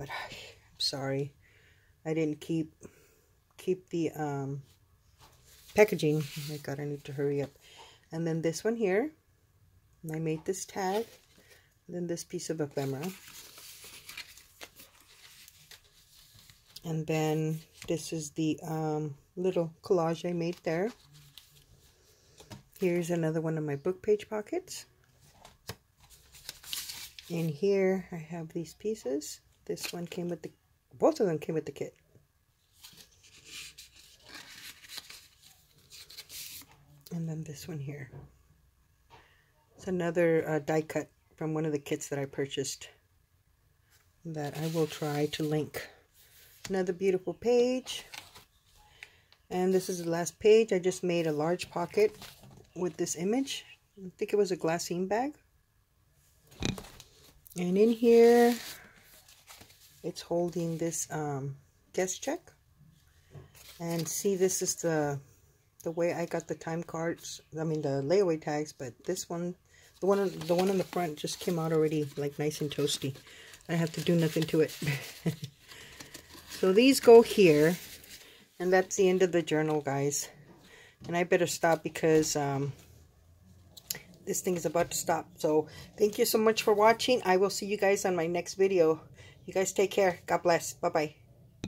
but I'm sorry I didn't keep the packaging. Oh my god, I need to hurry up. And then this one here, and I made this tag, and then this piece of ephemera, and then this is the little collage I made there. Here's another one of my book page pockets. And here I have these pieces. This one came with the, both of them came with the kit. And then this one here. It's another die cut from one of the kits that I purchased that I will try to link. Another beautiful page. And this is the last page. I just made a large pocket with this image. I think it was a Glassine bag. And in here, it's holding this guest check. And see, this is the way I got the time cards. I mean the layaway tags, but this one, the one on the front just came out already like nice and toasty. I have to do nothing to it. So these go here, and that's the end of the journal, guys. And I better stop because this thing is about to stop. So thank you so much for watching. I will see you guys on my next video. You guys take care. God bless. Bye-bye.